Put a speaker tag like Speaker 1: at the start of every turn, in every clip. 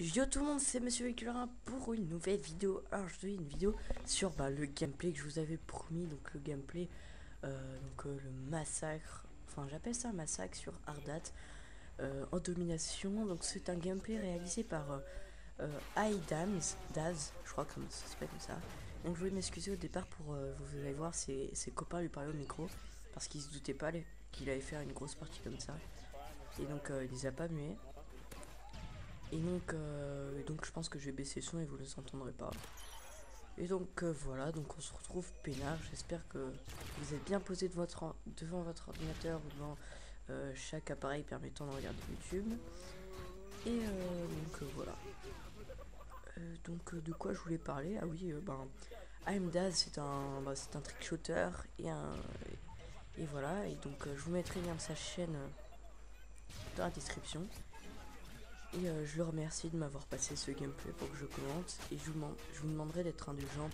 Speaker 1: Yo tout le monde, c'est Monsieur Véhicularin pour une nouvelle vidéo. Alors je fais une vidéo sur le gameplay que je vous avais promis, donc le gameplay, le massacre, enfin j'appelle ça un massacre sur Ardat en domination. Donc c'est un gameplay réalisé par Daz, je crois que ça s'appelle comme ça. Donc je voulais m'excuser au départ pour, vous allez voir, ses copains lui parlaient au micro, parce qu'ils se doutaient pas qu'il allait faire une grosse partie comme ça. Et donc il les a pas muets. Et donc je pense que je vais baisser le son et vous ne les entendrez pas. Et donc voilà, donc on se retrouve peinard. J'espère que vous êtes bien posé devant votre ordinateur ou devant chaque appareil permettant de regarder YouTube. Et voilà. De quoi je voulais parler? Ah oui, AMDAZ c'est un trickshotter et voilà. Et donc je vous mettrai le lien de sa chaîne dans la description. Et je le remercie de m'avoir passé ce gameplay pour que je commente. Et je vous demanderai d'être indulgent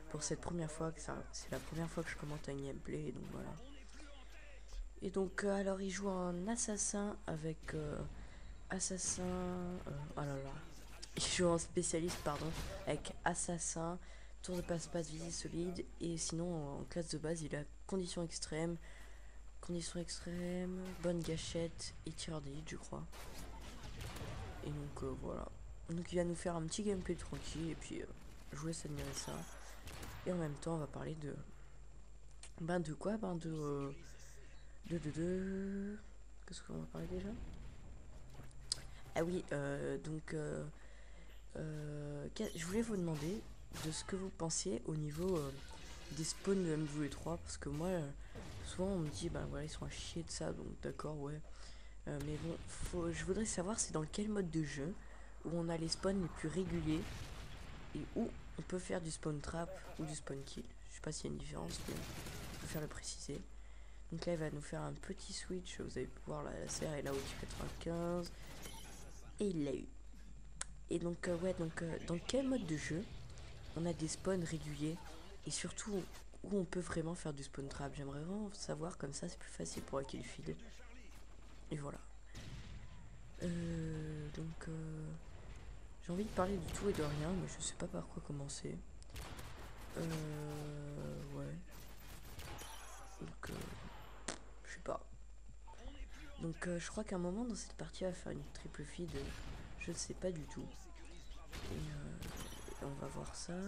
Speaker 1: pour cette première fois, c'est la première fois que je commente un gameplay. Et donc voilà. Et donc alors il joue un assassin avec assassin. Oh là là. Il joue en spécialiste, pardon, avec assassin, tour de passe-passe, visée solide. Et sinon en classe de base il a condition extrême, bonne gâchette et tireur d'élite je crois. Et donc voilà. Donc il va nous faire un petit gameplay tranquille et puis je vous laisse admirer ça. Et en même temps on va parler de... de quoi de... Qu'est-ce qu'on va parler déjà? Ah oui, je voulais vous demander de ce que vous pensiez au niveau des spawns de MW3 parce que moi souvent on me dit bah voilà ils sont à chier de ça donc d'accord ouais. Mais bon, je voudrais savoir c'est dans quel mode de jeu où on a les spawns les plus réguliers et où on peut faire du spawn trap ou du spawn kill. Je sais pas s'il y a une différence, mais je préfère le préciser. Donc là, il va nous faire un petit switch. Vous allez pouvoir la serre est là au 95 et il l'a eu. Et donc, dans quel mode de jeu on a des spawns réguliers et surtout où on peut vraiment faire du spawn trap. J'aimerais vraiment savoir, comme ça c'est plus facile pour un kill feed. Et voilà. J'ai envie de parler de tout et de rien, mais je sais pas par quoi commencer. Ouais. Donc, je sais pas. Donc, je crois qu'à un moment dans cette partie, on va faire une triple feed. Je ne sais pas du tout. Et on va voir ça.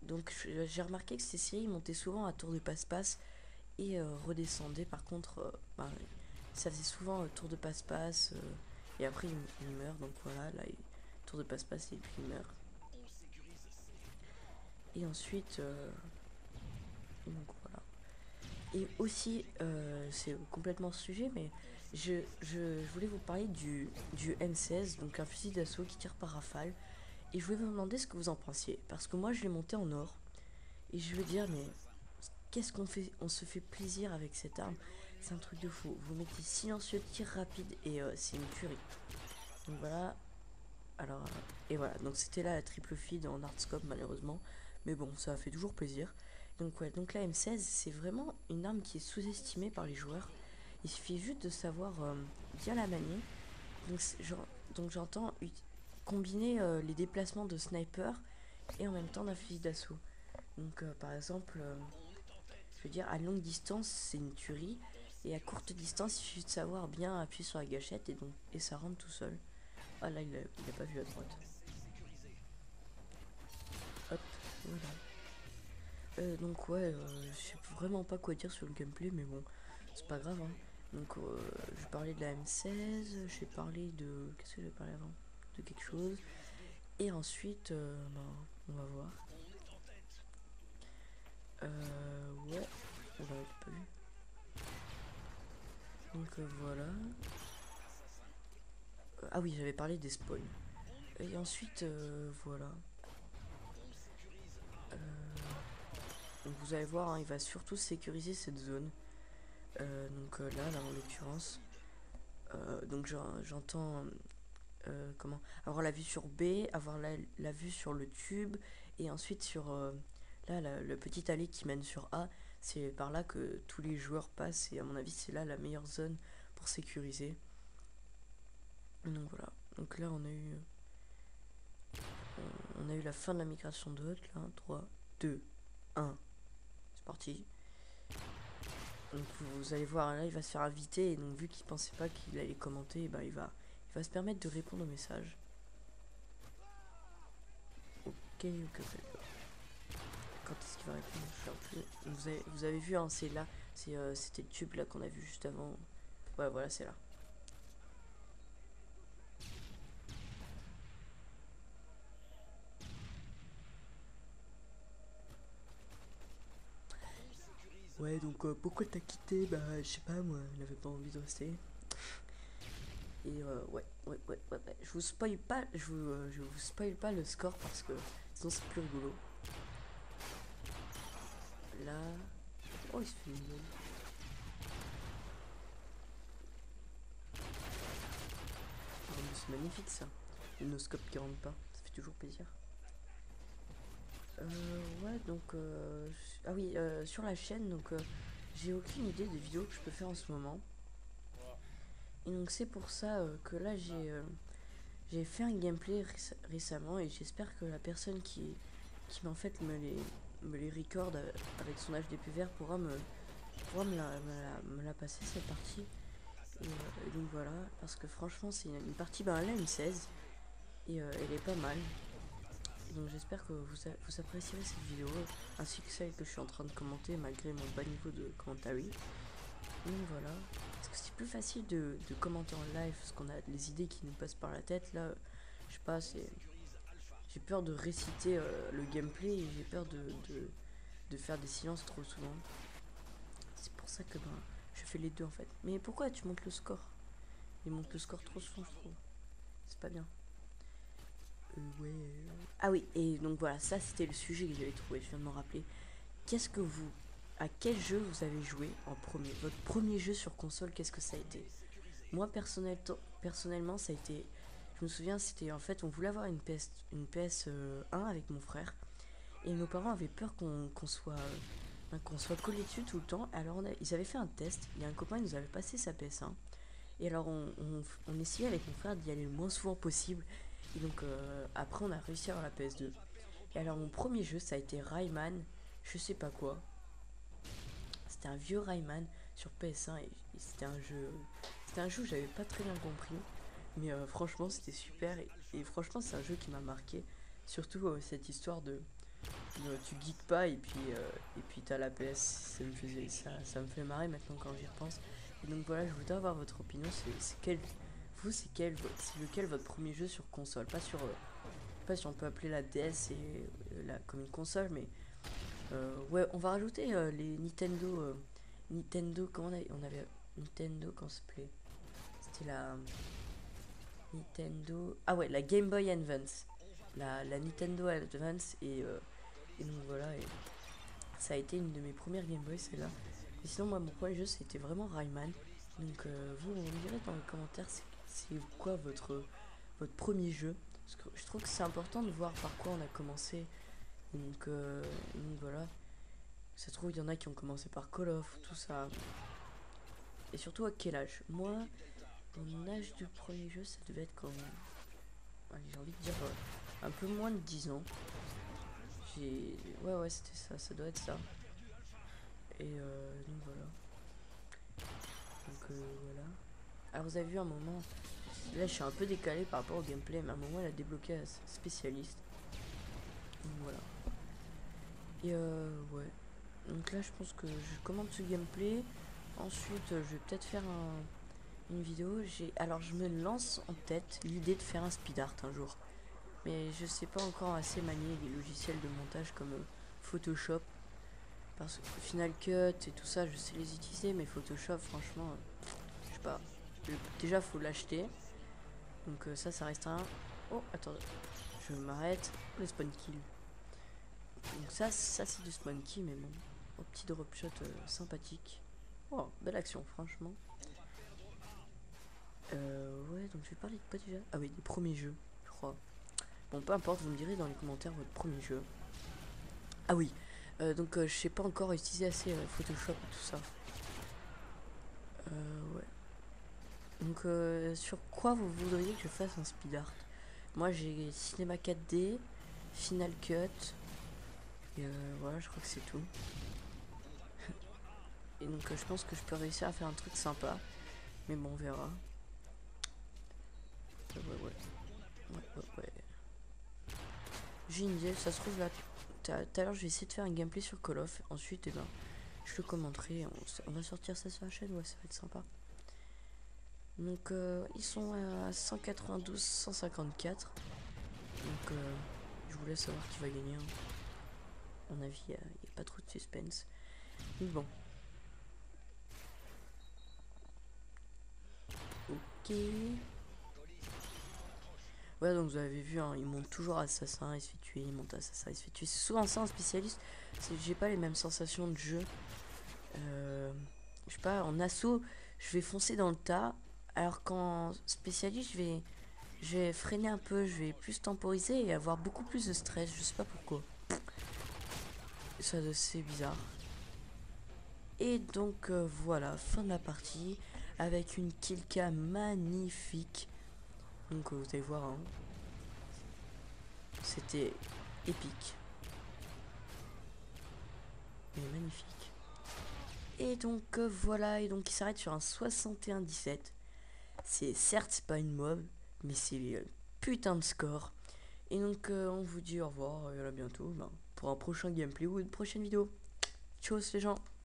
Speaker 1: Donc, j'ai remarqué que ces séries montaient souvent à tour de passe-passe et redescendaient. Par contre, ça faisait souvent tour de passe-passe et après il meurt. Donc voilà, là, tour de passe-passe et puis il meurt. Et ensuite, donc voilà. Et aussi, c'est complètement ce sujet, mais je voulais vous parler du M16, donc un fusil d'assaut qui tire par rafale. Et je voulais vous demander ce que vous en pensiez. Parce que moi, je l'ai monté en or. Et je veux dire, mais qu'est-ce qu'on fait? On se fait plaisir avec cette arme. C'est un truc de fou. Vous mettez silencieux, tir rapide et c'est une tuerie. Donc voilà. Alors, et voilà. Donc c'était là la triple feed en hardscope malheureusement. Mais bon, ça a fait toujours plaisir. Donc ouais, donc la M16, c'est vraiment une arme qui est sous-estimée par les joueurs. Il suffit juste de savoir bien la manier. Donc, donc j'entends combiner les déplacements de sniper et en même temps d'un fusil d'assaut. Donc par exemple, je veux dire, à longue distance, c'est une tuerie. Et à courte distance, il suffit de savoir bien appuyer sur la gâchette et ça rentre tout seul. Ah là, il a pas vu à droite. Hop, voilà. Donc ouais, je sais vraiment pas quoi dire sur le gameplay, mais bon, c'est pas grave. Hein. Donc je parlais de la M16, j'ai parlé de... Qu'est-ce que j'ai parlé avant? De quelque chose. Et ensuite, on va voir. Ouais, on va pas vu. Donc voilà. Ah oui, j'avais parlé des spawns. Et ensuite, voilà. Euh, donc vous allez voir, hein, il va surtout sécuriser cette zone. Là, en l'occurrence. Donc j'entends comment avoir la vue sur B, avoir la vue sur le tube, et ensuite sur là le petit allée qui mène sur A. C'est par là que tous les joueurs passent et à mon avis c'est là la meilleure zone pour sécuriser. Donc voilà. Donc là on a eu on a eu la fin de la migration de hot là. 3, 2, 1. C'est parti. Donc vous allez voir, là il va se faire inviter et donc vu qu'il pensait pas qu'il allait commenter, bah, il va se permettre de répondre aux messages. Ok. Quand est-ce qu'il va répondre? Je sais un peu. Vous avez vu, hein, c'est là, c'était le tube là qu'on a vu juste avant. Ouais, voilà, c'est là. Ouais, donc pourquoi t'as quitté? Bah, je sais pas, moi, il avait pas envie de rester. Et ouais. Je vous spoil pas, je vous spoil pas le score parce que sinon c'est plus rigolo. Là. Oh, il se fait une gueule. Oh, mais c'est magnifique ça. Le noscope qui rentre pas, ça fait toujours plaisir. Ouais, donc. Ah oui, sur la chaîne, donc. J'ai aucune idée des vidéos que je peux faire en ce moment. Et donc c'est pour ça que là j'ai fait un gameplay récemment et j'espère que la personne qui en fait me les record avec son HD vert pourra me la passer cette partie. Et donc voilà, parce que franchement c'est une partie, ben là une 16 et elle est pas mal. Et donc j'espère que vous apprécierez cette vidéo ainsi que celle que je suis en train de commenter malgré mon bas niveau de commentary. Donc voilà, parce que c'est plus facile de commenter en live parce qu'on a les idées qui nous passent par la tête. Là, je sais pas, j'ai peur de réciter le gameplay et j'ai peur de faire des silences trop souvent. C'est pour ça que ben, je fais les deux en fait. Mais pourquoi tu montes le score? Il monte le score trop souvent, je trouve. C'est pas bien. Ouais. Ah oui, et donc voilà, ça c'était le sujet que j'avais trouvé, je viens de m'en rappeler. Qu'est-ce que vous... À quel jeu vous avez joué en premier? Votre premier jeu sur console, qu'est-ce que ça a été? Moi, personnellement, ça a été... Je me souviens, c'était en fait, on voulait avoir une PS1 avec mon frère. Et nos parents avaient peur qu'on soit collé dessus tout le temps. Alors, ils avaient fait un test. Il y a un copain qui nous avait passé sa PS1. Et alors, on essayait avec mon frère d'y aller le moins souvent possible. Et donc, après, on a réussi à avoir la PS2. Et alors, mon premier jeu, ça a été Rayman, je sais pas quoi. C'était un vieux Rayman sur PS1 et c'était un jeu que j'avais pas très bien compris, mais franchement c'était super et franchement c'est un jeu qui m'a marqué, surtout cette histoire de tu geeks pas et puis t'as la PS, ça me fait marrer maintenant quand j'y repense. Et donc voilà, je voudrais avoir votre opinion, c'est lequel votre premier jeu sur console, pas sur pas si on peut appeler la DS et comme une console, mais ouais, on va rajouter les Nintendo, on avait Nintendo, quand ça s'appelait? C'était la Nintendo. Ah ouais, la Game Boy Advance. La Nintendo Advance et donc voilà, et ça a été une de mes premières Game Boy, celle-là. Et sinon, moi, mon premier jeu, c'était vraiment Rayman. Donc vous me direz dans les commentaires, c'est quoi votre premier jeu? Parce que je trouve que c'est important de voir par quoi on a commencé. Donc voilà. Ça se trouve, il y en a qui ont commencé par Call of, tout ça. Et surtout à quel âge? Moi, mon âge du premier jeu, ça devait être quand... Allez, j'ai envie de dire un peu moins de 10 ans. Ouais, c'était ça, ça doit être ça. Et donc voilà. Voilà. Alors vous avez vu un moment... Là, je suis un peu décalé par rapport au gameplay, mais à un moment, elle a débloqué un spécialiste. Donc voilà. Et ouais. Donc là, je pense que je commande ce gameplay. Ensuite, je vais peut-être faire une vidéo. Alors, je me lance en tête l'idée de faire un speed art un jour. Mais je sais pas encore assez manier les logiciels de montage comme Photoshop. Parce que Final Cut et tout ça, je sais les utiliser. Mais Photoshop, franchement, je sais pas. Déjà, faut l'acheter. Donc ça reste un... Oh, attends. Je m'arrête. Le spawn kill. Donc ça c'est du spawn kill, mais bon. Un petit drop shot sympathique. Oh, belle action, franchement. Ouais, donc je vais parler de quoi déjà? Ah oui, des premiers jeux, je crois. Bon, peu importe, vous me direz dans les commentaires votre premier jeu. Ah oui, donc je sais pas encore utiliser assez Photoshop et tout ça. Ouais. Donc sur quoi vous voudriez que je fasse un speed art? Moi j'ai Cinema 4D, Final Cut. Et voilà, je crois que c'est tout. Et donc je pense que je peux réussir à faire un truc sympa. Mais bon, on verra. Ouais. J'ai une idée, ça se trouve là. Tout à l'heure, je vais essayer de faire un gameplay sur Call of. Ensuite, je le commenterai. On va sortir ça sur la chaîne, ouais, ça va être sympa. Donc, ils sont à 192, 154. Donc, je vous laisse savoir qui va gagner. Hein. À mon avis, il n'y a pas trop de suspense. Mais bon. Ok. Ouais, donc vous avez vu, hein, il monte toujours assassin, il se fait tuer, il monte assassin, il se fait tuer. C'est souvent ça un spécialiste. J'ai pas les mêmes sensations de jeu. Je sais pas, en assaut, je vais foncer dans le tas. Alors qu'en spécialiste, je vais freiner un peu, je vais plus temporiser et avoir beaucoup plus de stress. Je sais pas pourquoi. Ça, c'est bizarre. Et donc voilà, fin de la partie avec une killcam magnifique. Donc vous allez voir, hein, c'était épique. Mais magnifique. Et donc voilà, et donc il s'arrête sur un 61-17. C'est certes pas une mob, mais c'est putain de score. Et donc on vous dit au revoir et à bientôt pour un prochain gameplay ou une prochaine vidéo. Tchuss les gens.